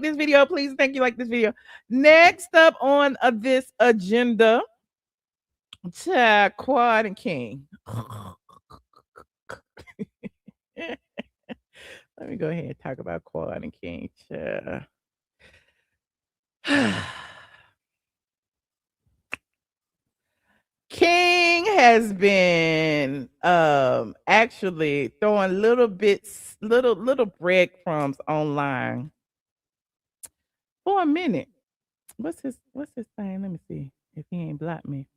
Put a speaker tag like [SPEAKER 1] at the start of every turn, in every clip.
[SPEAKER 1] this video, please. Thank you. Like this video. Next up on this agenda, Quad and King. Let me go ahead and talk about Quad and King. King has been actually throwing little bits, little breadcrumbs online for a minute. What's his thing? Let me see if he ain't blocked me.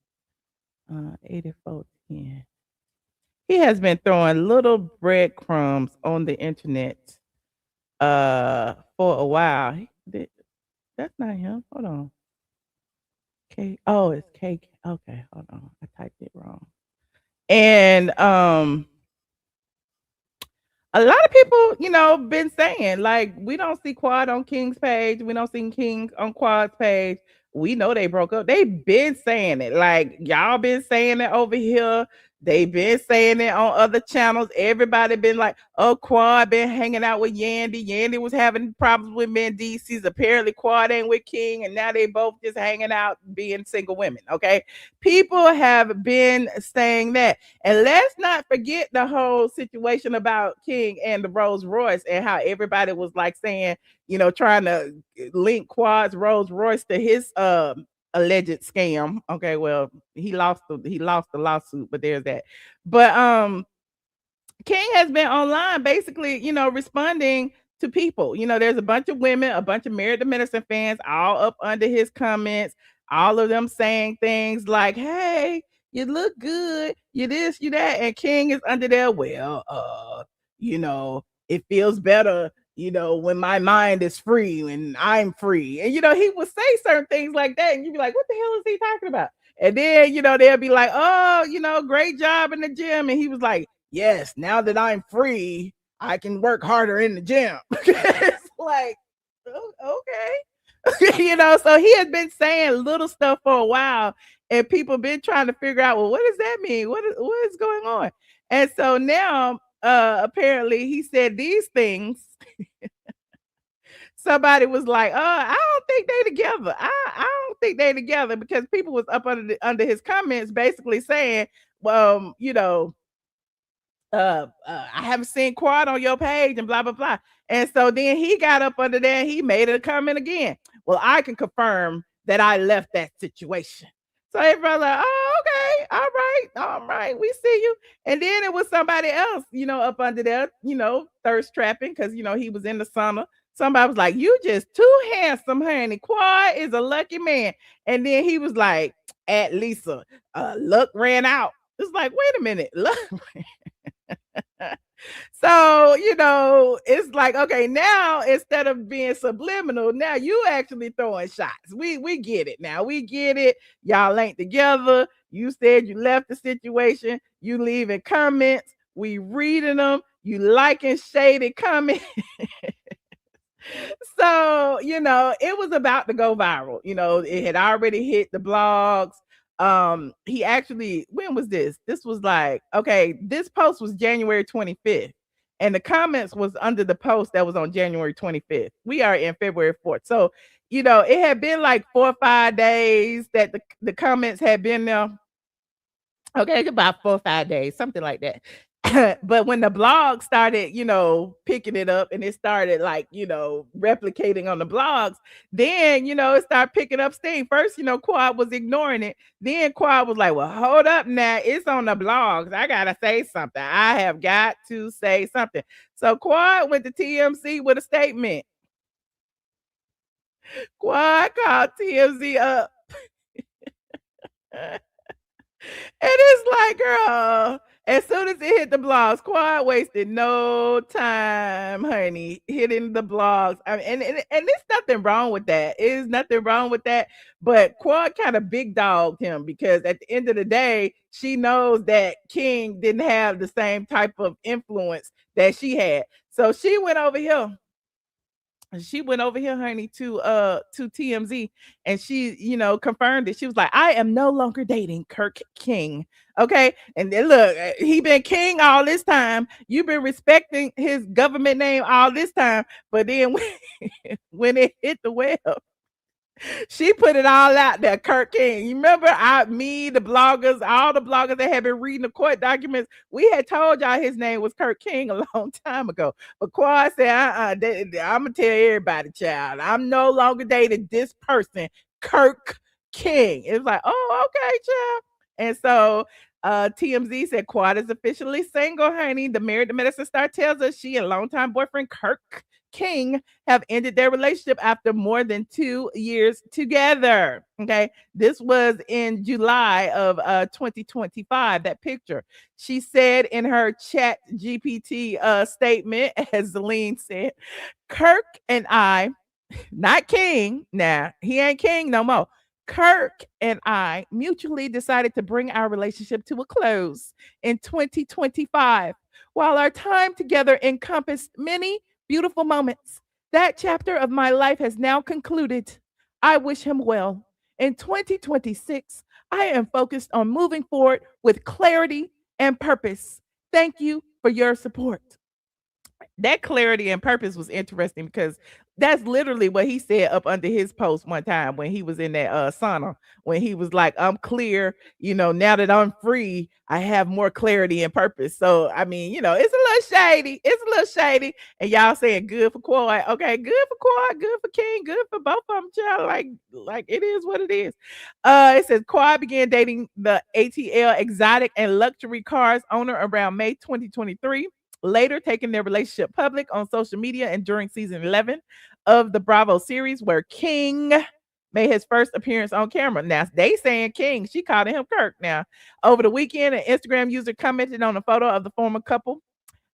[SPEAKER 1] 8410. He has been throwing little breadcrumbs on the internet for a while. That's not him. Hold on. It's cake. Okay, hold on. I typed it wrong. And a lot of people, been saying like we don't see Quad on King's page, we don't see King on Quad's page. We know they broke up. They've been saying it. Like y'all been saying it over here. They've been saying it on other channels. Everybody been like, oh, Quad been hanging out with Yandy. Yandy was having problems with Mendices. Apparently Quad ain't with King, and now they both just hanging out being single women. Okay. People have been saying that. And let's not forget the whole situation about King and the Rolls Royce and how everybody was like saying, trying to link Quad's Rolls Royce to his alleged scam. Okay, well, he lost the lawsuit, but there's that. But King has been online basically, responding to people. There's a bunch of women, a bunch of Married to Medicine fans all up under his comments, all of them saying things like, hey, you look good, you this, you that. And King is under there, well, it feels better, when my mind is free and I'm free. And he would say certain things like that, and you'd be like, what the hell is he talking about? And then, they'll be like, oh, great job in the gym. And he was like, yes, now that I'm free, I can work harder in the gym. It's like, okay. So he has been saying little stuff for a while, and people been trying to figure out, well, what does that mean? What is going on? And so now, apparently, he said these things. Somebody was like, I don't think they together. I don't think they together, because people was up under his comments basically saying, well, I haven't seen Quad on your page and blah blah blah. And so then he got up under there and he made a comment again. Well, I can confirm that I left that situation. So everybody's like, oh, okay, all right, we see you. And then it was somebody else, up under there, thirst trapping, because he was in the sauna. Somebody was like, you just too handsome, honey. Quad is a lucky man. And then he was like, at Lisa, luck ran out. It's like, wait a minute, luck. So, it's like, okay, now instead of being subliminal, now you actually throwing shots. We get it now. We get it. Y'all ain't together. You said you left the situation. You leaving comments. We reading them. You liking shady comments. So, it was about to go viral. It had already hit the blogs. He actually, when was this? This was like, okay, this post was January 25th. And the comments was under the post that was on January 25th. We are in February 4th. So, it had been like 4 or 5 days that the comments had been there. Okay, about 4 or 5 days, something like that. But when the blog started, picking it up, and it started like, replicating on the blogs, then, it started picking up steam. First, Quad was ignoring it. Then Quad was like, well, hold up now. It's on the blogs. I got to say something. I have got to say something. So Quad went to TMZ with a statement. Quad called TMZ up. And it's like, girl, as soon as it hit the blogs, Quad wasted no time, honey, hitting the blogs. I mean, and there's nothing wrong with that. There's nothing wrong with that. But Quad kind of big dogged him, because at the end of the day, she knows that King didn't have the same type of influence that she had. So she went over here she went over here, honey, to TMZ, and she, confirmed it. She was like, I am no longer dating Kirk King. Okay. And then look, he been king all this time. You've been respecting his government name all this time. But then when it hit the web, she put it all out there, Kirk King. You remember the bloggers, all the bloggers that had been reading the court documents, we had told y'all his name was Kirk King a long time ago. But Quad said, I'm gonna tell everybody, child, I'm no longer dating this person, Kirk King. It was like, oh, okay, child. And so TMZ said Quad is officially single, honey. The Married to Medicine star tells us she and longtime boyfriend Kirk King have ended their relationship after more than 2 years together. Okay. This was in July of 2025, that picture. She said in her chat GPT statement, as Zelene said, Kirk and I, not King, now he ain't King no more. Kirk and I mutually decided to bring our relationship to a close in 2025. While our time together encompassed many beautiful moments, that chapter of my life has now concluded. I wish him well. In 2026, I am focused on moving forward with clarity and purpose. Thank you for your support. That clarity and purpose was interesting because that's literally what he said up under his post one time when he was in that sauna, when he was like, I'm clear, now that I'm free, I have more clarity and purpose. So I mean, it's a little shady. It's a little shady. And y'all saying good for Quad. Okay, good for Quad, good for King, good for both of them, child. Like it is what it is. It says Quad began dating the ATL exotic and luxury cars owner around May 2023, later taking their relationship public on social media and during season 11 of the Bravo series, where King made his first appearance on camera. Now they saying King, she called him Kirk. Now over the weekend, an Instagram user commented on a photo of the former couple.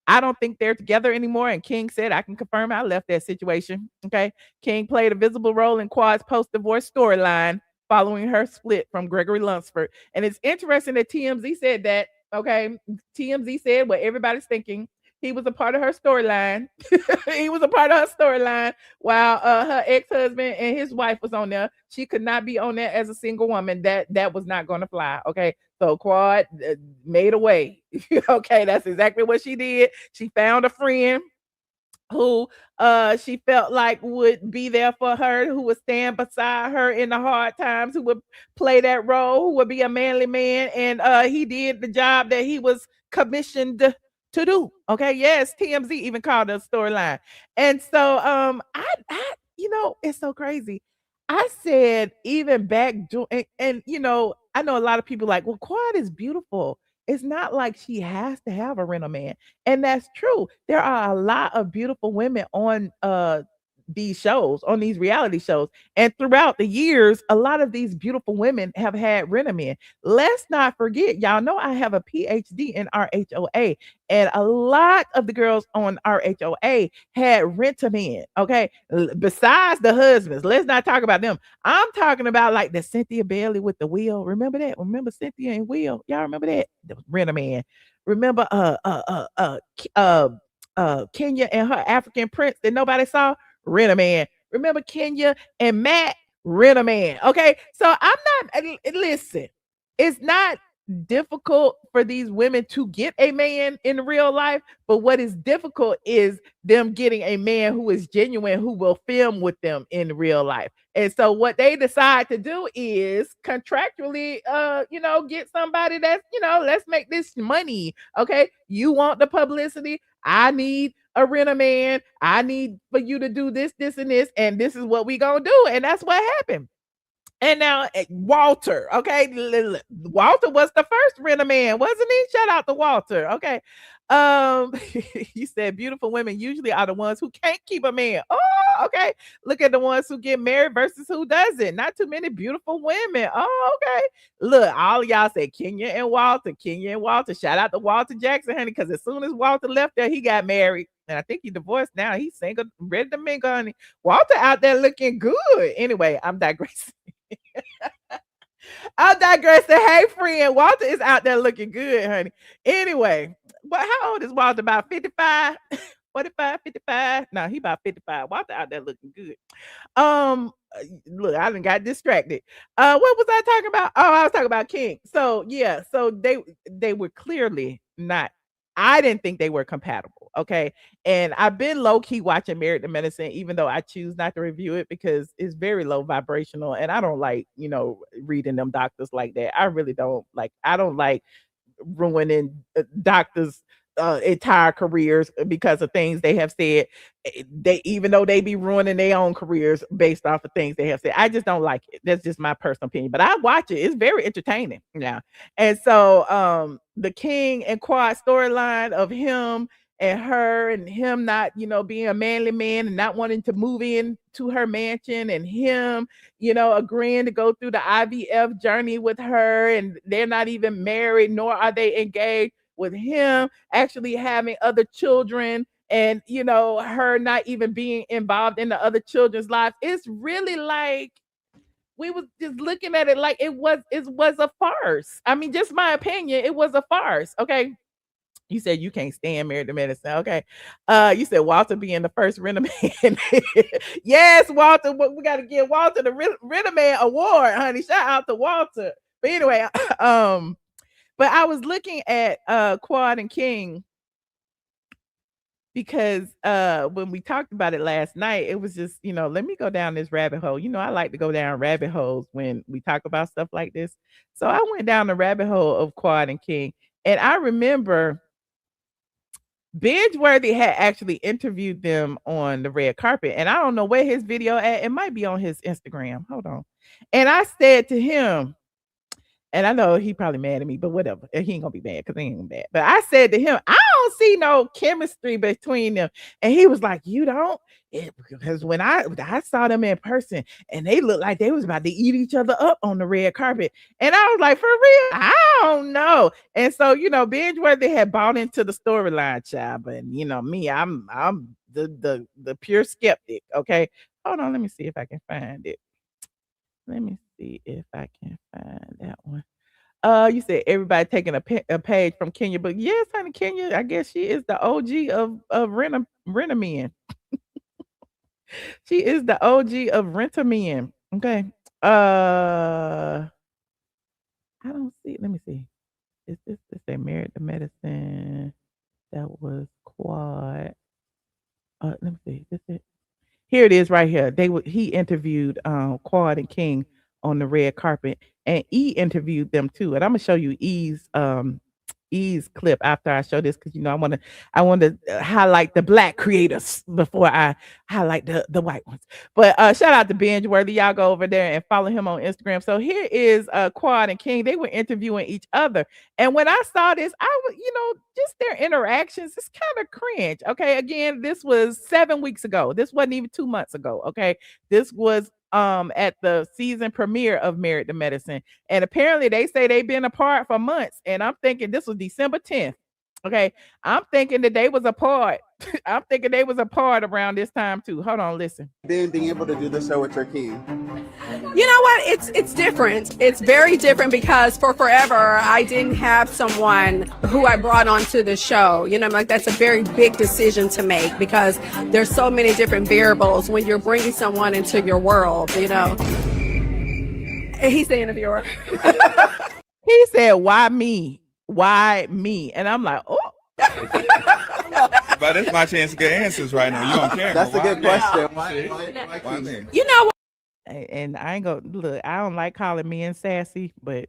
[SPEAKER 1] I don't think they're together anymore. And King said, I can confirm I left that situation. Okay. King played a visible role in Quad's post divorce storyline following her split from Gregory Lunsford. And it's interesting that TMZ said that. Okay. TMZ said what everybody's thinking. He was a part of her storyline. He was a part of her storyline while her ex-husband and his wife was on there. She could not be on there as a single woman. That was not going to fly. Okay. So Quad made a way. Okay, that's exactly what she did. She found a friend who she felt like would be there for her, who would stand beside her in the hard times, who would play that role, who would be a manly man, and he did the job that he was commissioned to do. Okay, yes, TMZ even called it a storyline. And so it's so crazy. I said even back and I know a lot of people like, well, Quad is beautiful. It's not like she has to have a rental man. And that's true. There are a lot of beautiful women on these shows, on these reality shows. And throughout the years, a lot of these beautiful women have had rent men. Let's not forget, y'all know I have a PhD in RHOA, and a lot of the girls on RHOA had rent men. Okay. Besides the husbands, let's not talk about them. I'm talking about like the Cynthia Bailey with the wheel. Remember that? Remember Cynthia and Will? Y'all remember that? The rent man. Remember Kenya and her African prince that nobody saw? Rent a man. Remember Kenya and Matt? Rent a man. Okay. So I'm not, listen, it's not difficult for these women to get a man in real life, but what is difficult is them getting a man who is genuine, who will film with them in real life. And so what they decide to do is contractually get somebody that's, let's make this money. Okay. You want the publicity? I need a rent a man. I need for you to do this, this, and this, and this is what we gonna do. And that's what happened. And now Walter, okay, Walter was the first rent a man, wasn't he? Shout out to Walter. Okay. He said beautiful women usually are the ones who can't keep a man. Oh, okay. Look at the ones who get married versus who doesn't. Not too many beautiful women. Oh, okay. Look, all of y'all said Kenya and Walter, Kenya and Walter. Shout out to Walter Jackson, honey, because as soon as Walter left there, he got married. And I think he divorced now. He's single, ready to mingle, honey. Walter out there looking good. Anyway, I'm digressing. I'm digressing. Hey, friend, Walter is out there looking good, honey. Anyway, but how old is Walter? About 55? 45, 55. No, he about 55. Walter out there looking good. Look, I done got distracted. What was I talking about? Oh, I was talking about King. So yeah, so they were clearly not. I didn't think they were compatible. Okay. And I've been low key watching Married to Medicine, even though I choose not to review it because it's very low vibrational. And I don't like, reading them doctors like that. I really don't like, I don't like ruining doctors' entire careers because of things they have said. They even though they be ruining their own careers based off of things they have said. I just don't like it. That's just my personal opinion. But I watch it. It's very entertaining. Yeah. And so the King and Quad storyline of him and her and him not, being a manly man and not wanting to move in to her mansion and him agreeing to go through the IVF journey with her, and they're not even married, nor are they engaged, with him actually having other children and her not even being involved in the other children's lives. It's really like we was just looking at it like it was a farce. I mean, just my opinion, it was a farce. Okay. You said you can't stand Married to Medicine. Okay. You said Walter being the first Rent Man. Yes, Walter. We got to give Walter the Rent Man award, honey. Shout out to Walter. But anyway, but I was looking at Quad and King because when we talked about it last night, it was just, let me go down this rabbit hole. I like to go down rabbit holes when we talk about stuff like this. So I went down the rabbit hole of Quad and King, and I remember Bingeworthy had actually interviewed them on the red carpet, and I don't know where his video at. It might be on his Instagram. Hold on. And I said to him, and I know he probably mad at me, but whatever. He ain't gonna be mad because he ain't mad. But I said to him, I don't see no chemistry between them. And he was like, you don't? Because when I saw them in person and they looked like they was about to eat each other up on the red carpet. And I was like, for real? I don't know. And so, Bingeworthy had bought into the storyline, child. But me, I'm the pure skeptic. Okay. Hold on, let me see if I can find it. Let me see if I can find that one. You said everybody taking a page from Kenya, but yes, honey, Kenya, I guess she is the OG of rent-a-men. She is the OG of rent-a-men. Okay. I don't see. Let me see. Is this a Married to Medicine? That was Quad. Let me see. This it. Here it is right here. He interviewed Quad and King on the red carpet, and E interviewed them too. And I'm gonna show you E's clip after I show this because I want to highlight the black creators before I highlight the white ones. But shout out to Bingeworthy. Y'all go over there and follow him on Instagram. So here is Quad and King. They were interviewing each other. And when I saw this, I was, just their interactions, it's kind of cringe. Okay. Again, this was 7 weeks ago. This wasn't even 2 months ago. Okay. This was at the season premiere of Married to Medicine. And apparently they say they've been apart for months. And I'm thinking this was December 10th. Okay. I'm thinking that they was apart. I'm thinking they was apart around this time too. Hold on, listen.
[SPEAKER 2] Then being able to do the show with your king.
[SPEAKER 3] You know what? It's different. It's very different because for forever I didn't have someone who I brought onto the show. Like that's a very big decision to make because there's so many different variables when you're bringing someone into your world. And he's the interviewer.
[SPEAKER 1] He said, "Why me? Why me?" And I'm like, "Oh."
[SPEAKER 4] But it's my chance to get answers right now. You on camera?
[SPEAKER 2] That's a good question.
[SPEAKER 4] Why me?
[SPEAKER 3] You know what?
[SPEAKER 1] And I ain't gonna look. I don't like calling men sassy, but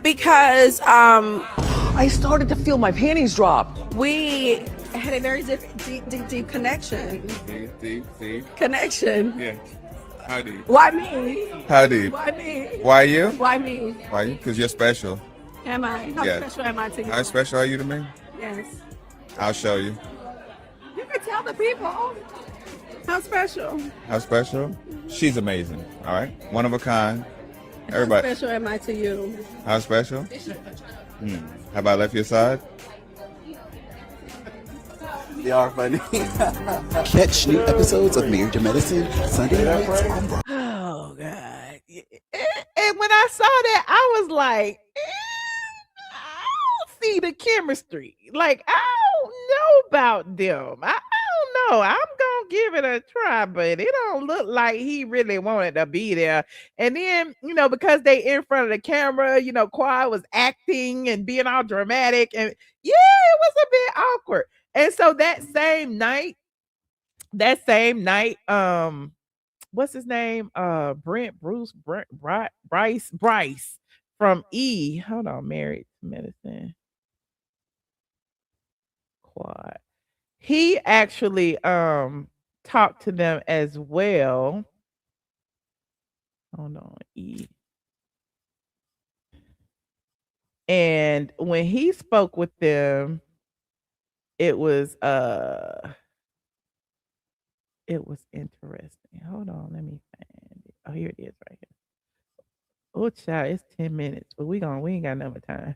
[SPEAKER 3] Because
[SPEAKER 5] I started to feel my panties drop.
[SPEAKER 3] we had a very deep connection.
[SPEAKER 4] Deep.
[SPEAKER 3] Connection.
[SPEAKER 4] Yeah. How deep?
[SPEAKER 3] Why me?
[SPEAKER 4] How deep?
[SPEAKER 3] Why me?
[SPEAKER 4] Why you?
[SPEAKER 3] Why me?
[SPEAKER 4] Why you? Because you're special.
[SPEAKER 3] Am I? How
[SPEAKER 4] Yeah.
[SPEAKER 3] special am I to you?
[SPEAKER 4] How special are you to me?
[SPEAKER 3] Yes.
[SPEAKER 4] I'll show you.
[SPEAKER 3] You can tell the people. How special?
[SPEAKER 4] How special? She's amazing. All right. One of a kind. Everybody.
[SPEAKER 3] How special am I to you?
[SPEAKER 4] How special? Have I left your side?
[SPEAKER 2] They are funny.
[SPEAKER 5] Catch new episodes of Married to Medicine Sunday nights on Breakup.
[SPEAKER 1] oh god. And when I saw that, I was like, I don't see the chemistry. Like, I don't know about them. I don't know. I'm gonna give it a try, but it don't look like he really wanted to be there. And then, because they in front of the camera, Quad was acting and being all dramatic, and yeah, it was a bit awkward. And so that same night, what's his name? Bryce from E. Hold on, Married to Medicine Quad. He actually talked to them as well. Hold on, E. And when he spoke with them, it was interesting. Hold on, let me find it. Oh, here it is right here. Oh, child, it's 10 minutes, but we ain't got enough time.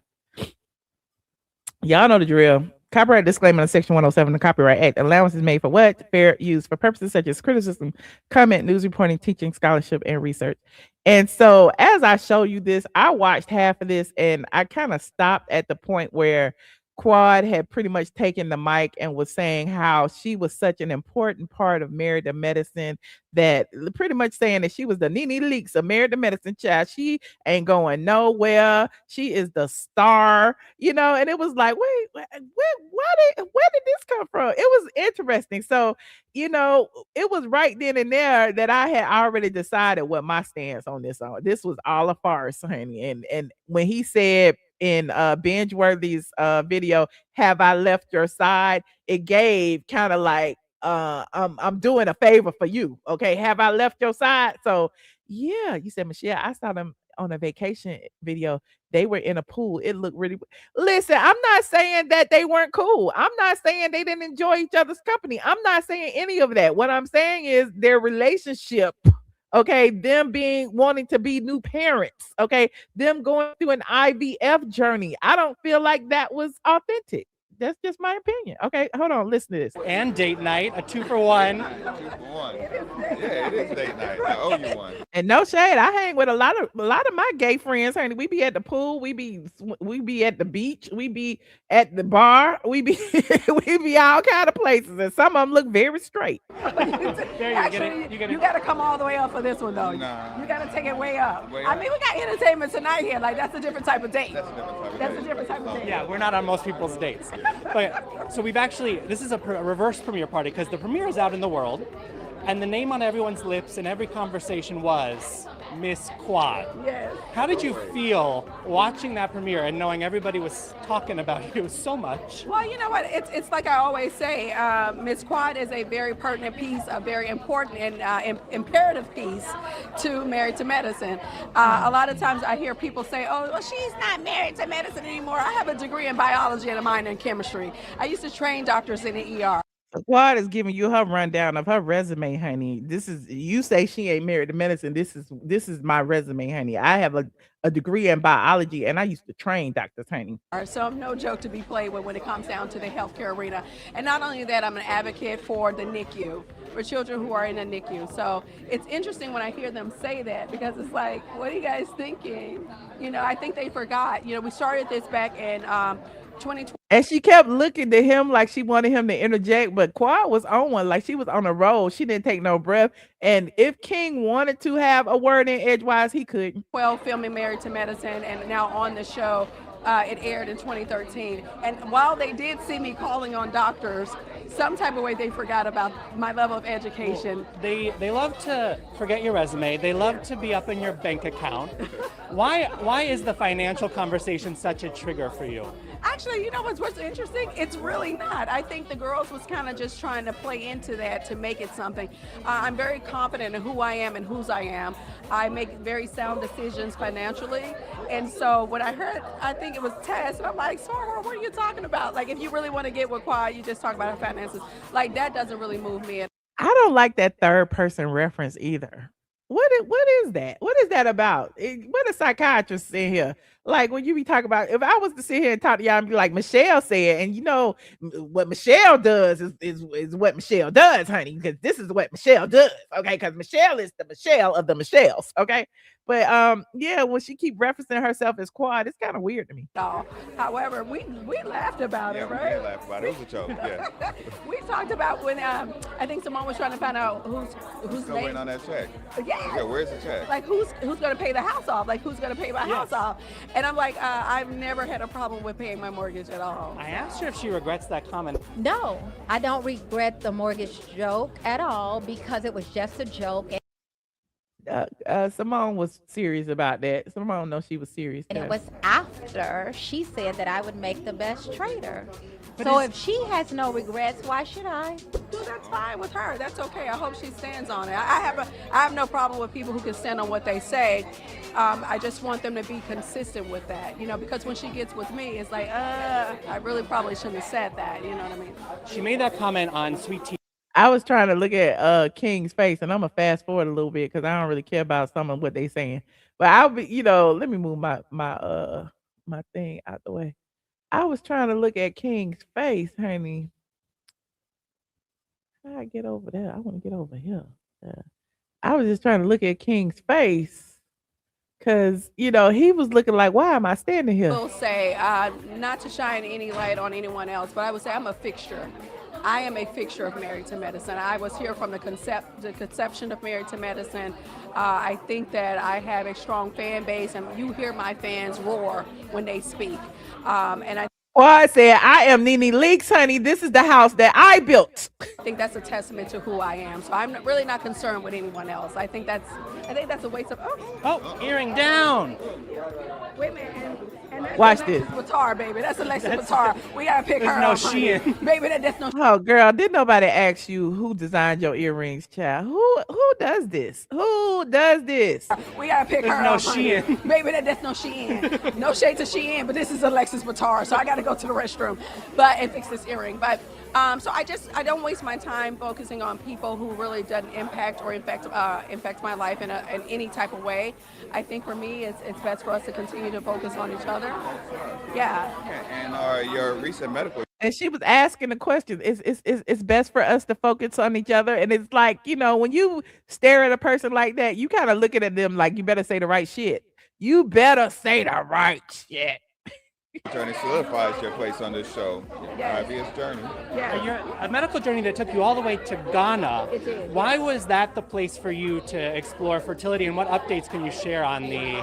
[SPEAKER 1] Y'all know the drill. Copyright disclaimer in Section 107 of the Copyright Act. Allowance is made for what? Fair use for purposes such as criticism, comment, news reporting, teaching, scholarship, and research. And so as I show you this, I watched half of this and I kind of stopped at the point where Quad had pretty much taken the mic and was saying how she was such an important part of Married to Medicine, that pretty much saying that she was the Nene Leakes of Married to Medicine, child. She ain't going nowhere. She is the star, and it was like, wait, where did this come from? It was interesting. So, it was right then and there that I had already decided what my stance on this on. This was all a farce, honey. And when he said in Binge Worthy's video, "Have I left your side?" It gave kind of like I'm doing a favor for you. Okay, have I left your side? So yeah, you said, Michelle, I saw them on a vacation video. They were in a pool. It looked really. Listen, I'm not saying that they weren't cool. I'm not saying they didn't enjoy each other's company. I'm not saying any of that. What I'm saying is their relationship. Okay, them wanting to be new parents. Okay, them going through an IVF journey. I don't feel like that was authentic. That's just my opinion. Okay, hold on. Listen to this.
[SPEAKER 6] And date night, a 2-for-1.
[SPEAKER 4] 2-for-1. Yeah, it is date night. I owe you one.
[SPEAKER 1] And no shade, I hang with a lot of my gay friends, honey. We be at the pool, we be at the beach, we be at the bar, we be we be all kind of places, and some of them look very straight.
[SPEAKER 3] You got to come all the way up for this one, though.
[SPEAKER 4] Nah.
[SPEAKER 3] You got to take it way up.
[SPEAKER 4] Way
[SPEAKER 3] I
[SPEAKER 4] up.
[SPEAKER 3] mean, we got entertainment tonight here. Like, that's a different type of date.
[SPEAKER 4] That's a different type of date.
[SPEAKER 6] Yeah, we're not on most people's dates. But so this is a reverse premiere party, because the premiere is out in the world, and the name on everyone's lips in every conversation was Miss Quad.
[SPEAKER 3] Yes.
[SPEAKER 6] How did you feel watching that premiere and knowing everybody was talking about you so much?
[SPEAKER 3] Well, you know what? It's like I always say, Miss Quad is a very pertinent piece, a very important and imperative piece to Married to Medicine. A lot of times I hear people say, oh, well, she's not married to medicine anymore. I have a degree in biology and a minor in chemistry. I used to train doctors in the ER.
[SPEAKER 1] Quad is giving you her rundown of her resume, honey. This is, you say she ain't married to medicine. This is my resume, honey. I have a degree in biology and I used to train doctors, honey.
[SPEAKER 3] So I'm no joke to be played with when it comes down to the healthcare arena. And not only that, I'm an advocate for the NICU, for children who are in a NICU. So it's interesting when I hear them say that, because it's like, what are you guys thinking? I think they forgot. We started this back in 2020.
[SPEAKER 1] And she kept looking to him like she wanted him to interject, but Quad was on one, like she was on a roll. She didn't take no breath. And if King wanted to have a word in edgewise, he couldn't.
[SPEAKER 3] Well, filming Married to Medicine, and now on the show, it aired in 2013. And while they did see me calling on doctors, some type of way they forgot about my level of education.
[SPEAKER 6] Well, they love to forget your resume. They love to be up in your bank account. Why is the financial conversation such a trigger for you?
[SPEAKER 3] Actually, what's interesting? It's really not. I think the girls was kind of just trying to play into that to make it something. I'm very confident in who I am and whose I am. I make very sound decisions financially. And so when I heard, I think it was Tess, and I'm like, Swarm, what are you talking about? Like, if you really want to get with Quad, you just talk about her finances. Like, that doesn't really move me.
[SPEAKER 1] I don't like that third person reference either. What is that? What is that about? What a psychiatrist in here? Like when you be talking about, if I was to sit here and talk to y'all and be like Michelle said, and what Michelle does is what Michelle does, honey, because this is what Michelle does, okay? Because Michelle is the Michelle of the Michelles, okay? But yeah, when she keep referencing herself as Quad, it's kind of weird to me.
[SPEAKER 3] No. However, we laughed about
[SPEAKER 4] Yeah,
[SPEAKER 3] it,
[SPEAKER 4] we
[SPEAKER 3] right?
[SPEAKER 4] did laugh about it. It was a joke. Yeah.
[SPEAKER 3] We talked about when I think Simone was trying to find out who's
[SPEAKER 4] Still waiting on that check.
[SPEAKER 3] Yeah.
[SPEAKER 4] Yeah, where's the check?
[SPEAKER 3] Like who's going to pay the house off? Like who's going to pay my house off? And I'm like, I've never had a problem with paying my mortgage at all.
[SPEAKER 6] I asked her if she regrets that comment.
[SPEAKER 7] No, I don't regret the mortgage joke at all because it was just a joke.
[SPEAKER 1] Simone was serious about that. Simone knows she was serious.
[SPEAKER 7] And it was after she said that I would make the best trader.
[SPEAKER 6] But
[SPEAKER 7] So if she has no regrets, why should I?
[SPEAKER 3] Well, that's fine with her. That's okay. I hope she stands on it. I have no problem with people who can stand on what they say. I just want them to be consistent with that, because when she gets with me, it's like, I really probably shouldn't have said that. You know what I mean?
[SPEAKER 6] She made that comment on Sweet Tea.
[SPEAKER 1] I was trying to look at King's face, and I'm gonna fast forward a little bit because I don't really care about some of what they saying. But I'll be, let me move my thing out the way. I was trying to look at King's face, honey. How I get over there? I want to get over here. I was just trying to look at King's face because he was looking like, why am I standing
[SPEAKER 3] I
[SPEAKER 1] here?
[SPEAKER 3] will say, not to shine any light on anyone else, but I would say I'm a fixture. I am a fixture of Married to Medicine. I was here from the conception of Married to Medicine. I think that I have a strong fan base, and you hear my fans roar when they speak.
[SPEAKER 1] I said, I am Nene Leaks, honey. This is the house that I built.
[SPEAKER 3] I think that's a testament to who I am. So I'm really not concerned with anyone else. I think that's a waste of.
[SPEAKER 6] Oh, earring down.
[SPEAKER 3] Wait a minute. And that's
[SPEAKER 1] Watch
[SPEAKER 3] Alexis
[SPEAKER 1] this.
[SPEAKER 3] Batar, baby. That's Alexis Batar. We gotta pick her
[SPEAKER 6] There's no
[SPEAKER 3] up, honey.
[SPEAKER 6] Shein.
[SPEAKER 3] Baby, that's no.
[SPEAKER 1] Oh, girl, did nobody ask you who designed your earrings, child? Who does this? Who does this?
[SPEAKER 3] We gotta pick
[SPEAKER 6] There's
[SPEAKER 3] her
[SPEAKER 6] no
[SPEAKER 3] up, honey.
[SPEAKER 6] Shein.
[SPEAKER 3] Baby, that's no Shein. No shade to Shein, but this is Alexis Batar, so I gotta go to the restroom, and fix this earring. But so I don't waste my time focusing on people who really doesn't impact or infect my life in any type of way. I think for me, it's best for us to continue to focus on each other. Yeah.
[SPEAKER 4] And your recent medical.
[SPEAKER 1] And she was asking the question. It's best for us to focus on each other. And it's like, when you stare at a person like that, you kind of looking at them like you better say the right shit. You better say the right shit.
[SPEAKER 4] Journey solidifies your place on this show.
[SPEAKER 3] Yes.
[SPEAKER 4] Obvious journey.
[SPEAKER 3] Yeah.
[SPEAKER 6] A medical journey that took you all the way to Ghana.
[SPEAKER 3] It did.
[SPEAKER 6] Why was that the place for you to explore fertility, and what updates can you share on the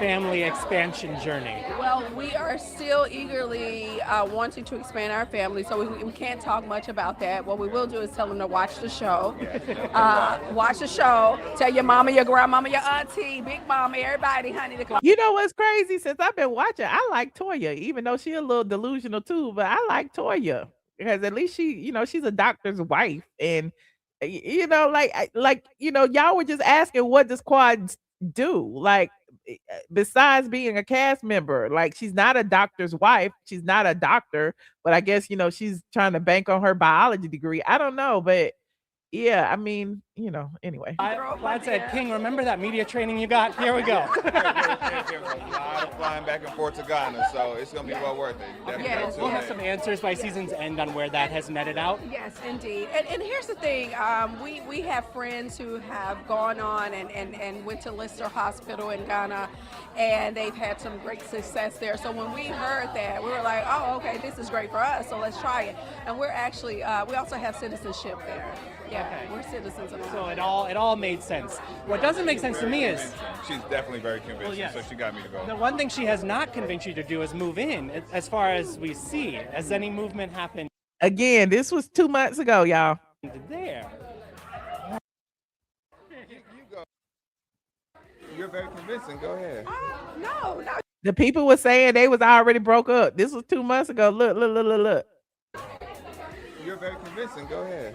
[SPEAKER 6] family expansion journey?
[SPEAKER 3] Well, we are still eagerly wanting to expand our family, so we can't talk much about that. What we will do is tell them to watch the show. Watch the show. Tell your mama, your grandmama, your auntie, big mama, everybody, honey, to come.
[SPEAKER 1] You know what's crazy? Since I've been watching, I like Toya, even though she a little delusional too, but I like Toya because at least she, she's a doctor's wife. And, y'all were just asking, what does Quad do? Like, besides being a cast member, like she's not a doctor's wife. She's not a doctor, but I guess, she's trying to bank on her biology degree. I don't know, but yeah, I mean, anyway.
[SPEAKER 6] Vlad said, King, remember that media training you got? Here we go.
[SPEAKER 4] There's a lot of flying back and forth to Ghana, so it's going to be well worth it. Definitely.
[SPEAKER 3] Yes.
[SPEAKER 6] We'll have some answers by season's end on where that has netted out.
[SPEAKER 3] Yes, indeed. And here's the thing. We have friends who have gone on and went to Lister Hospital in Ghana, and they've had some great success there. So when we heard that, we were like, oh, okay, this is great for us, so let's try it. And we're actually, we also have citizenship there. Yeah, okay. We're citizens of
[SPEAKER 6] So it all made sense. What doesn't make sense to me is
[SPEAKER 4] she's definitely very convincing, so she got me to go.
[SPEAKER 6] the one thing she has not convinced you to do is move in. As far as we see, has any movement happened
[SPEAKER 1] Again, this was 2 months ago, y'all.
[SPEAKER 6] there?
[SPEAKER 4] You go. You're very convincing. Go ahead.
[SPEAKER 3] No.
[SPEAKER 1] The people were saying they was already broke up. This was 2 months ago. Look.
[SPEAKER 4] You're very convincing. Go ahead.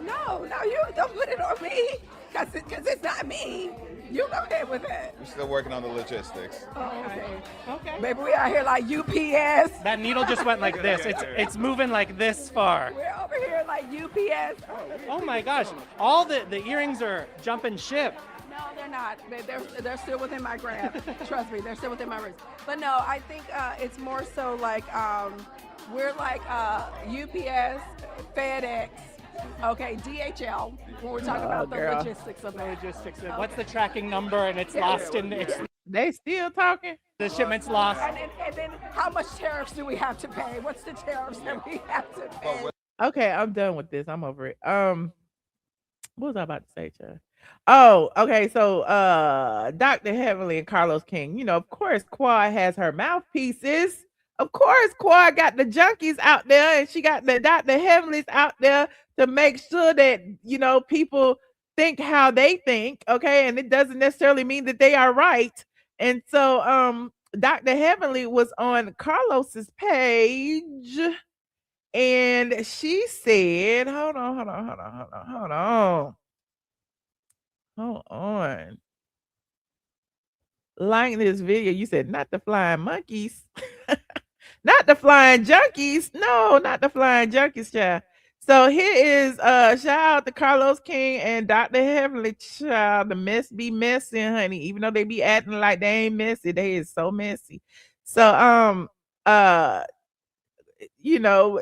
[SPEAKER 3] No, you don't put it on me, because it's not me. You go ahead with that.
[SPEAKER 4] We're still working on the logistics.
[SPEAKER 3] Okay. Maybe we out here like UPS.
[SPEAKER 6] That needle just went like this. It's moving like this far.
[SPEAKER 3] We're over here like UPS.
[SPEAKER 6] Oh my gosh! All the earrings are jumping ship.
[SPEAKER 3] No, they're not. They're still within my grasp. Trust me, they're still within my reach. But no, I think it's more so like we're like UPS, FedEx, okay, DHL. When we're talking about the logistics of it.
[SPEAKER 6] Logistics. What's the tracking number? And it's lost in the.
[SPEAKER 1] They still talking?
[SPEAKER 6] The shipment's lost.
[SPEAKER 3] And then how much tariffs do we have to pay? What's the tariffs that we have to pay?
[SPEAKER 1] Okay, I'm done with this. I'm over it. What was I about to say, Chad? Oh, okay. So Dr. Heavenly and Carlos King, you know, of course, Quad has her mouthpieces. Of course, Quad got the junkies out there and she got the Dr. Heavenlies out there to make sure that, you know, people think how they think, okay? And it doesn't necessarily mean that they are right. And so Dr. Heavenly was on Carlos's page and she said, hold on. Like this video, you said not the flying monkeys, not the flying junkies. No, not the flying junkies, child. So here is shout out to Carlos King and Dr. Heavenly, child. The mess be messy, honey. Even though they be acting like they ain't messy, they is so messy. So you know,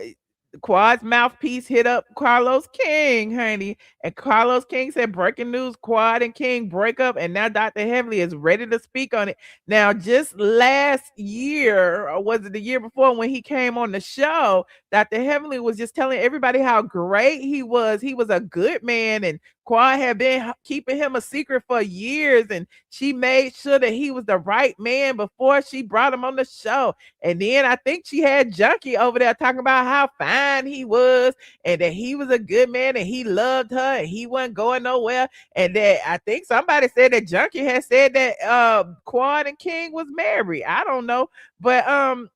[SPEAKER 1] Quad's mouthpiece hit up Carlos King, honey. And Carlos King said, breaking news, Quad and King break up. And now Dr. Heavenly is ready to speak on it. Now, just last year, or was it the year before when he came on the show, Dr. Heavenly was just telling everybody how great he was. He was a good man. And Quad had been keeping him a secret for years. And she made sure that he was the right man before she brought him on the show. And then I think she had Junkie over there talking about how fine he was and that he was a good man and he loved her and he wasn't going nowhere. And that I think somebody said that Junkie had said that Quad and King was married. I don't know. But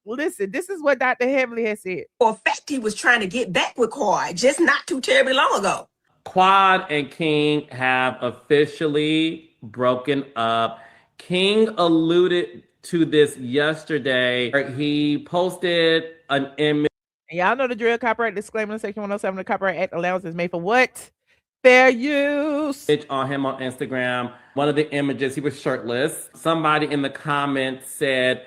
[SPEAKER 1] listen, this is what Dr. Heavenly has said.
[SPEAKER 8] For a fact, he was trying to get back with Quad just not too terribly long ago.
[SPEAKER 9] Quad and King have officially broken up. King alluded to this yesterday. He posted an image.
[SPEAKER 1] And y'all know the drill. Copyright disclaimer in section 107 of the Copyright Act. Allowance is made for what? Fair use.
[SPEAKER 9] On him on Instagram. One of the images, he was shirtless. Somebody in the comments said,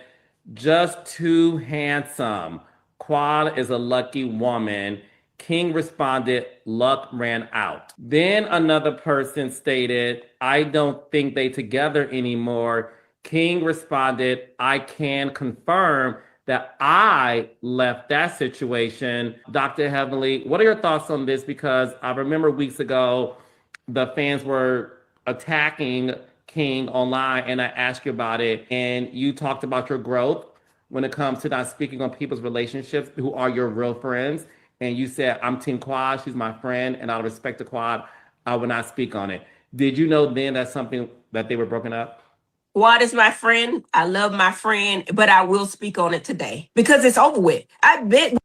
[SPEAKER 9] just too handsome. Quad is a lucky woman. King responded, luck ran out. Then another person stated, I don't think they together anymore. King responded, I can confirm that I left that situation. Dr. Heavenly, what are your thoughts on this? Because I remember weeks ago, the fans were attacking King online and I asked you about it and you talked about your growth when it comes to not speaking on people's relationships who are your real friends. And you said, I'm Team Quad, she's my friend, and out of respect to Quad, I will not speak on it. Did you know then that's something that they were broken up?
[SPEAKER 8] Quad is my friend. I love my friend, but I will speak on it today because it's over with. I bet.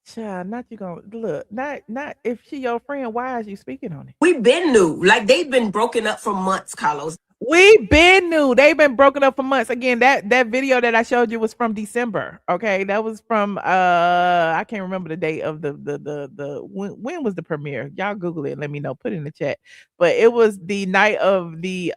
[SPEAKER 1] Child, not you gonna look, not if she your friend, why is you speaking on it?
[SPEAKER 8] We've been new. Like they've been broken up for months, Carlos.
[SPEAKER 1] We've been new. They've been broken up for months. Again, that video that I showed you was from December. Okay, that was from I can't remember the date of the when was the premiere? Y'all Google it and let me know. Put it in the chat. But it was the night of the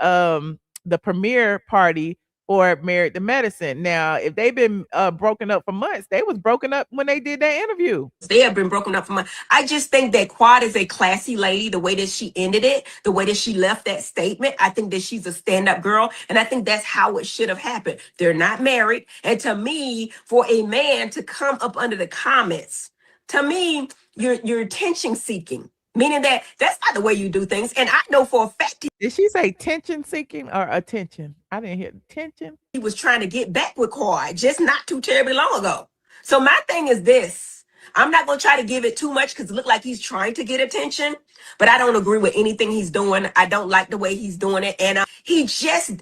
[SPEAKER 1] premiere party for Married to Medicine. Now, if they've been broken up for months, they was broken up when they did that interview.
[SPEAKER 8] They have been broken up for months. I just think that Quad is a classy lady, the way that she ended it, the way that she left that statement. I think that she's a stand-up girl, and I think that's how it should have happened. They're not married. And to me, for a man to come up under the comments, to me, you're attention seeking. Meaning that that's not the way you do things. And I know for a fact.
[SPEAKER 1] Did she say tension seeking or attention? I didn't hear tension.
[SPEAKER 8] He was trying to get back with Quad just not too terribly long ago. So my thing is this. I'm not going to try to give it too much because it looked like he's trying to get attention. But I don't agree with anything he's doing. I don't like the way he's doing it. And he just,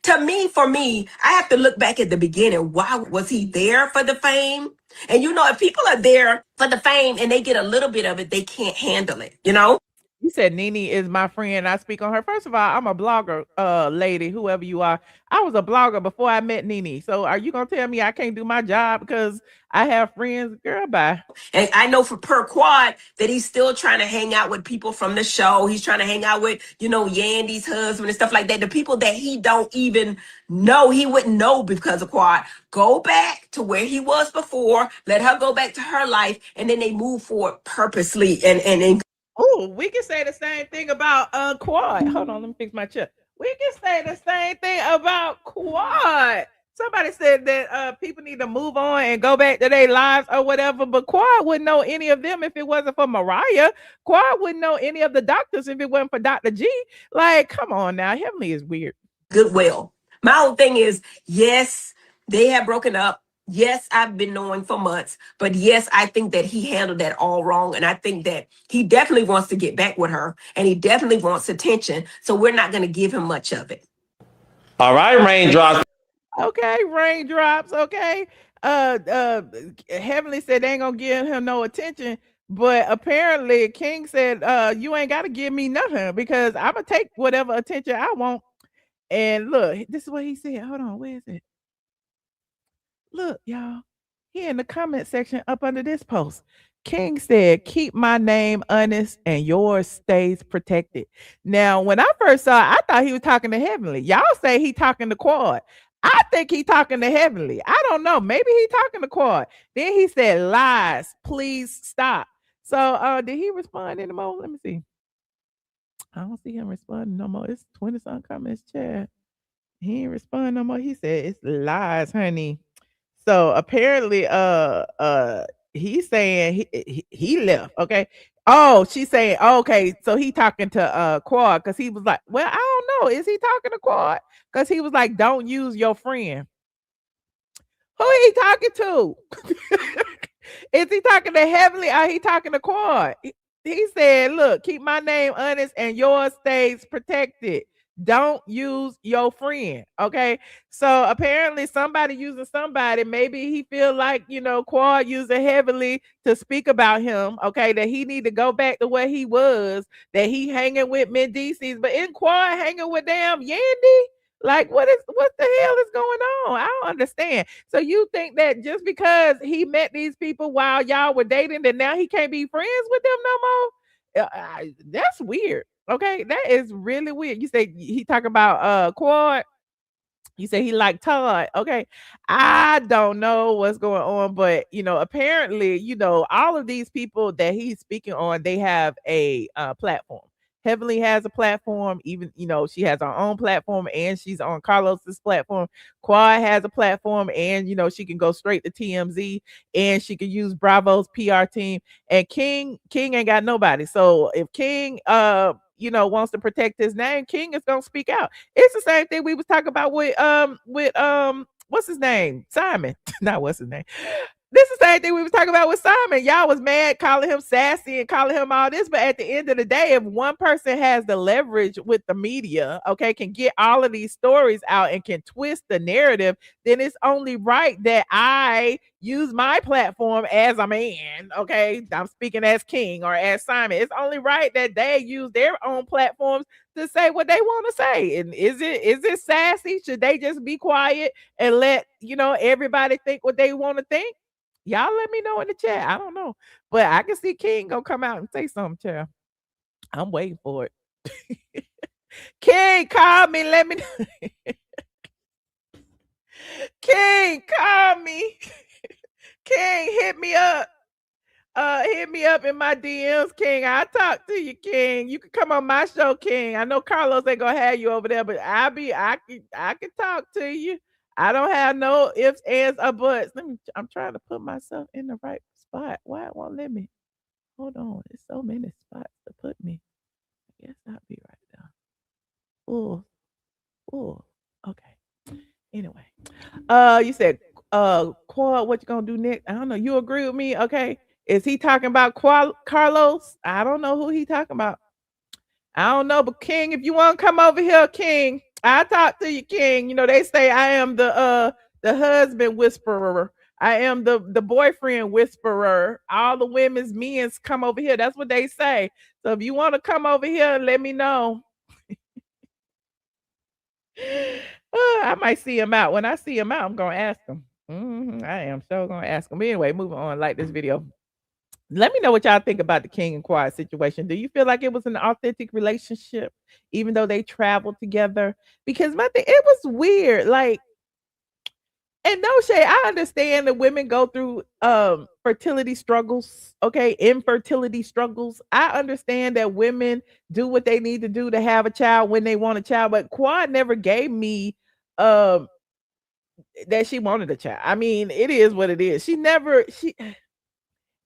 [SPEAKER 8] for me, I have to look back at the beginning. Why was he there for the fame? And, you know, if people are there for the fame and they get a little bit of it, they can't handle it, you know?
[SPEAKER 1] You said Nene is my friend. I speak on her. First of all, I'm a blogger, lady, whoever you are. I was a blogger before I met Nene. So are you gonna tell me I can't do my job because I have friends? Girl, bye.
[SPEAKER 8] And I know for per quad that he's still trying to hang out with people from the show. He's trying to hang out with, Yandy's husband and stuff like that. The people that he don't even know, he wouldn't know because of quad. Go back to where he was before. Let her go back to her life, and then they move forward purposely and
[SPEAKER 1] Oh, we can say the same thing about Quad. Hold on, let me fix my chair. We can say the same thing about Quad. Somebody said that people need to move on and go back to their lives or whatever, but Quad wouldn't know any of them if it wasn't for Mariah. Quad wouldn't know any of the doctors if it wasn't for Dr. G. Like, come on now, Heavenly is weird.
[SPEAKER 8] goodwill. My whole thing is, yes, they have broken up. Yes, I've been knowing for months, but yes, I think that he handled that all wrong. And I think that he definitely wants to get back with her, and he definitely wants attention. So we're not going to give him much of it.
[SPEAKER 9] All right, raindrops.
[SPEAKER 1] Okay, raindrops. Okay. Heavenly said they ain't gonna give him no attention, but apparently King said, you ain't gotta give me nothing because I'm gonna take whatever attention I want. And look, this is what he said. Hold on, where is it? Look, y'all. Here in the comment section up under this post. King said, keep my name honest and yours stays protected. Now, when I first saw it, I thought he was talking to Heavenly. Y'all say he talking to Quad. I think he talking to Heavenly. I don't know. Maybe he talking to Quad. Then he said, lies, please stop. So did he respond anymore? Let me see. I don't see him responding no more. It's 20 some comments chat. He ain't respond no more. He said, it's lies, honey. So apparently, he's saying he left. Okay. Oh, she's saying okay. So he talking to Quad because he was like, well, I don't know. Is he talking to Quad? Because he was like, don't use your friend. Who he talking to? Is he talking to Heavenly or he talking to Quad? He said, look, keep my name honest and yours stays protected. Don't use your friend. Okay. So apparently somebody using somebody. Maybe he feel like, Quad using Heavenly to speak about him. Okay. That he need to go back to where he was, that he hanging with Mendices, but in Quad hanging with damn Yandy. Like, what the hell is going on? I don't understand. So you think that just because he met these people while y'all were dating, that now he can't be friends with them no more? That's weird. Okay, that is really weird. You say he talk about Quad. You say he like Todd. Okay. I don't know what's going on, but apparently, all of these people that he's speaking on, they have a platform. Heavenly has a platform, even she has her own platform and she's on Carlos's platform. Quad has a platform and she can go straight to TMZ and she can use Bravo's PR team. And King ain't got nobody. So if King wants to protect his name, King is gonna speak out. It's the same thing we was talking about with what's his name? Simon. Not what's his name. This is the same thing we was talking about with Simon. Y'all was mad calling him sassy and calling him all this, but at the end of the day, if one person has the leverage with the media, okay, can get all of these stories out and can twist the narrative, then it's only right that I use my platform as a man, okay? I'm speaking as King or as Simon. It's only right that they use their own platforms to say what they want to say. And is it sassy? Should they just be quiet and let everybody think what they want to think? Y'all let me know in the chat. I don't know. But I can see King gonna come out and say something, child. I'm waiting for it. King, call me. Let me know. King, call me. King, hit me up. Hit me up in my DMs, King. I'll talk to you, King. You can come on my show, King. I know Carlos ain't gonna have you over there, but I can talk to you. I don't have no ifs, ands, or buts. I'm trying to put myself in the right spot. Why it won't let me? Hold on. There's so many spots to put me. I guess I'll be right there. Oh, okay. Anyway. You said Quad, what you gonna do next? I don't know. You agree with me? Okay. Is he talking about Carlos? I don't know who he talking about. I don't know, but King, if you want to come over here, King, I talk to you, King. They say I am the husband whisperer. I am the boyfriend whisperer. All the women's men's come over here. That's what they say. So if you want to come over here, let me know. I might see him out. When I see him out, I'm gonna ask him. I am so gonna ask him. Anyway, moving on. Like this video. Let me know what y'all think about the King and Quad situation. Do you feel like it was an authentic relationship, even though they traveled together? Because my thing, it was weird. Like, and no shade, I understand that women go through fertility struggles, okay, infertility struggles. I understand that women do what they need to do to have a child when they want a child, but Quad never gave me um that she wanted a child. I mean, it is what it is. She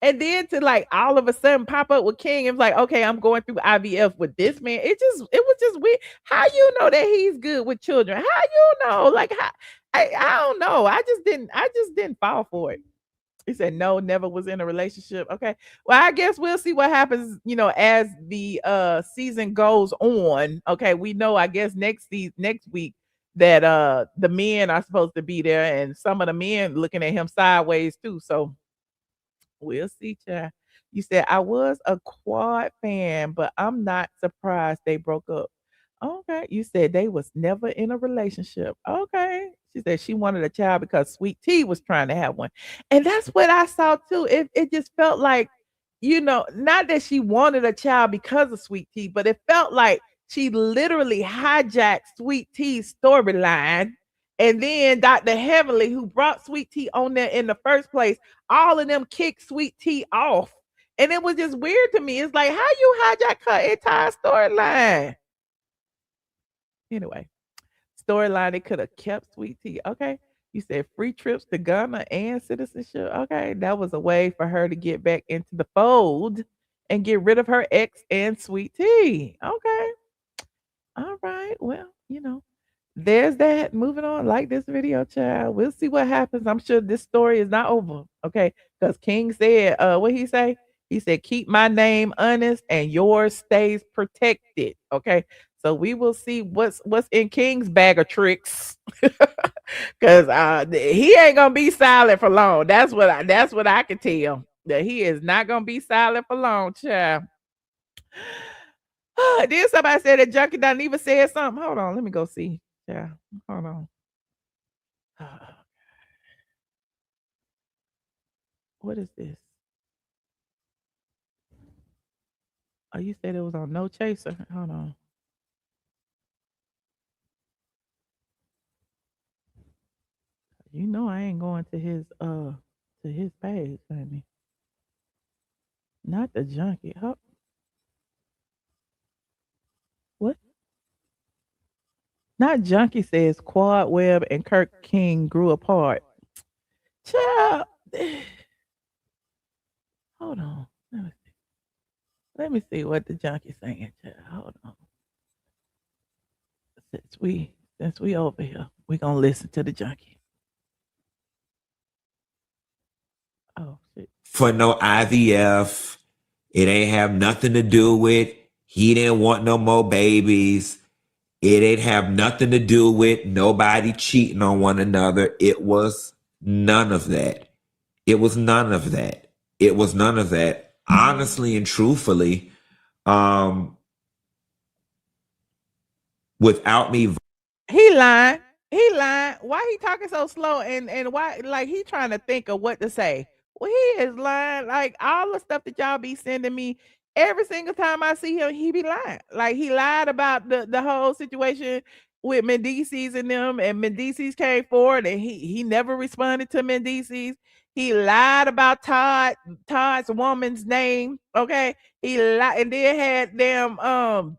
[SPEAKER 1] and then to like all of a sudden pop up with King and was like, okay, I'm going through IVF with this man. It was just weird. How you know that he's good with children? How you know? Like how I don't know. I just didn't fall for it. He said no, never was in a relationship. Okay. Well, I guess we'll see what happens, as the season goes on. Okay, we know I guess next week that the men are supposed to be there and some of the men looking at him sideways too. So we'll see, child. You said I was a Quad fan, but I'm not surprised they broke up. Okay. You said they was never in a relationship. Okay. She said she wanted a child because Sweet Tea was trying to have one. And that's what I saw too. It just felt like, not that she wanted a child because of Sweet Tea, but it felt like she literally hijacked Sweet Tea's storyline. And then Dr. Heavenly, who brought Sweet Tea on there in the first place, all of them kicked Sweet Tea off. And it was just weird to me. It's like, how you hijack her entire storyline? Anyway, storyline, they could have kept Sweet Tea. Okay. You said free trips to Ghana and citizenship. Okay. That was a way for her to get back into the fold and get rid of her ex and Sweet Tea. Okay. All right. Well, there's that. Moving on. Like this video, child. We'll see what happens. I'm sure this story is not over. Okay. Because King said, what he say? He said, keep my name honest and yours stays protected. Okay. So we will see what's in King's bag of tricks. Cause he ain't gonna be silent for long. That's what I can tell. That he is not gonna be silent for long, child. Then somebody said that Junkie Dineva said something. Hold on, let me go see. Yeah, hold on. What is this? Oh, you said it was on No Chaser. Hold on. You know I ain't going to his page, honey. Not the junkie. What? Not junkie says Quad Webb and Kirk King grew apart. Child. Hold on. Let me see what the junkie's saying, child. Hold on. Since we over here, we gonna listen to the junkie. Oh shit.
[SPEAKER 10] For no IVF. It ain't have nothing to do with he didn't want no more babies. It ain't have nothing to do with nobody cheating on one another. It was none of that. It was none of that. It was none of that. Honestly and truthfully, without me.
[SPEAKER 1] He lying. He lying. Why he talking so slow and why like he trying to think of what to say? Well, he is lying. Like all the stuff that y'all be sending me, every single time I see him, he be lying. Like he lied about the whole situation with Mendices and them, and Mendices came forward and he never responded to Mendices. He lied about Todd's woman's name. Okay. He lied and then had them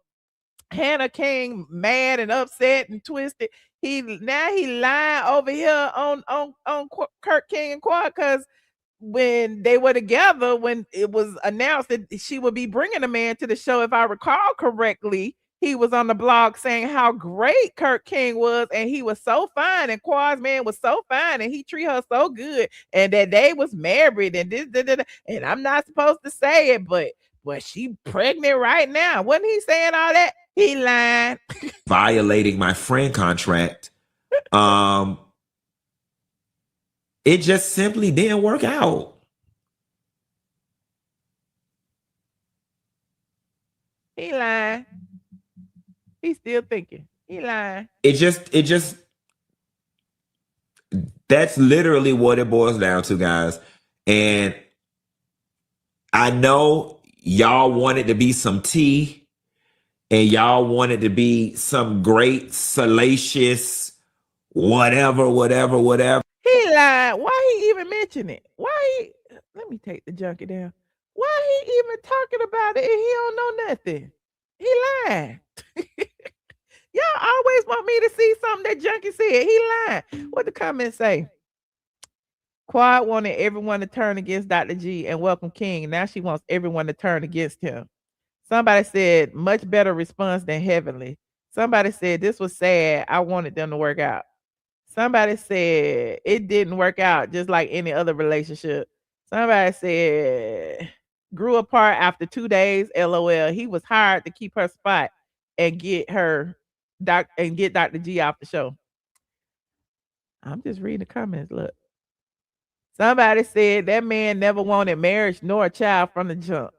[SPEAKER 1] Hannah King mad and upset and twisted. He lying over here on Kirk King and Quad because when they were together, when it was announced that she would be bringing a man to the show, if I recall correctly, he was on the blog saying how great Kirk King was and he was so fine and Quad's man was so fine and he treat her so good and that they was married and and I'm not supposed to say it, but she pregnant right now. Wasn't he saying all that? He lying.
[SPEAKER 10] Violating my friend contract. It just simply didn't work out.
[SPEAKER 1] He lying. He's still thinking. He lying.
[SPEAKER 10] It just that's literally what it boils down to, guys. And I know y'all wanted to be some tea and y'all wanted to be some great, salacious, whatever.
[SPEAKER 1] He lied. Why he even mention it? Let me take the junkie down. Why he even talking about it and he don't know nothing? He lying. Y'all always want me to see something that junkie said. He lying. What the comments say? Quad wanted everyone to turn against Dr. G and welcome King. Now she wants everyone to turn against him. Somebody said, much better response than Heavenly. Somebody said, this was sad. I wanted them to work out. Somebody said, it didn't work out just like any other relationship. Somebody said, grew apart after 2 days. LOL. He was hired to keep her spot and get Dr. G off the show. I'm just reading the comments. Look. Somebody said that man never wanted marriage nor a child from the jump.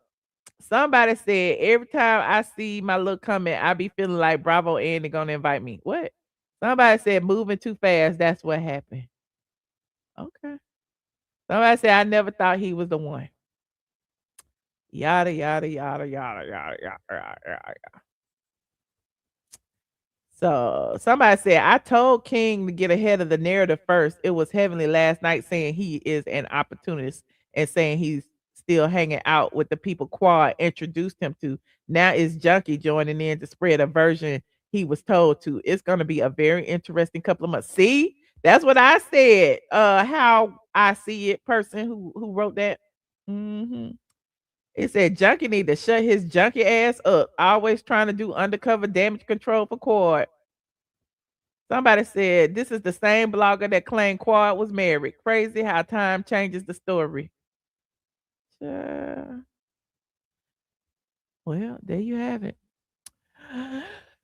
[SPEAKER 1] Somebody said every time I see my little comment, I be feeling like Bravo Andy gonna invite me. What? Somebody said moving too fast. That's what happened. Okay. Somebody said I never thought he was the one. Yada yada yada yada yada yada yada. So somebody said I told King to get ahead of the narrative first. It was Heavenly last night saying he is an opportunist and saying he's still hanging out with the people Quad introduced him to. Now it's Junkie joining in to spread a version he was told to. It's going to be a very interesting couple of months. See, that's what I said. How I see it. Person who wrote that. It said Junkie need to shut his junkie ass up. Always trying to do undercover damage control for Quad. Somebody said this is the same blogger that claimed Quad was married. Crazy how time changes the story. Well, there you have it.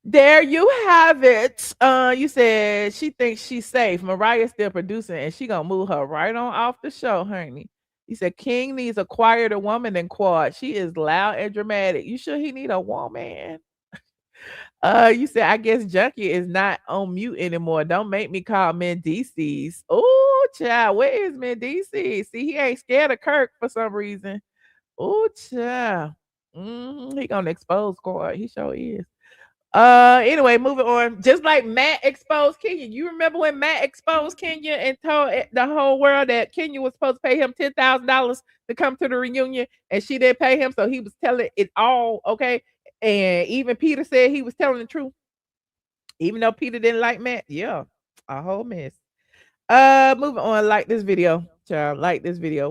[SPEAKER 1] There you have it. You said she thinks she's safe. Mariah's still producing and she gonna move her right on off the show, honey. You said King needs a quieter woman than Quad. She is loud and dramatic. You sure he need a woman? You said I guess Junkie is not on mute anymore. Don't make me call Mendices. Oh, child, where is Mendices? See, he ain't scared of Kirk for some reason. Oh, child. He gonna expose Quad. He sure is. Anyway, moving on. Just like Matt exposed Kenya. You remember when Matt exposed Kenya and told the whole world that Kenya was supposed to pay him $10,000 to come to the reunion and she didn't pay him, so he was telling it all, okay? And even Peter said he was telling the truth. Even though Peter didn't like Matt. Yeah, a whole mess. Moving on. Like this video, child. Like this video.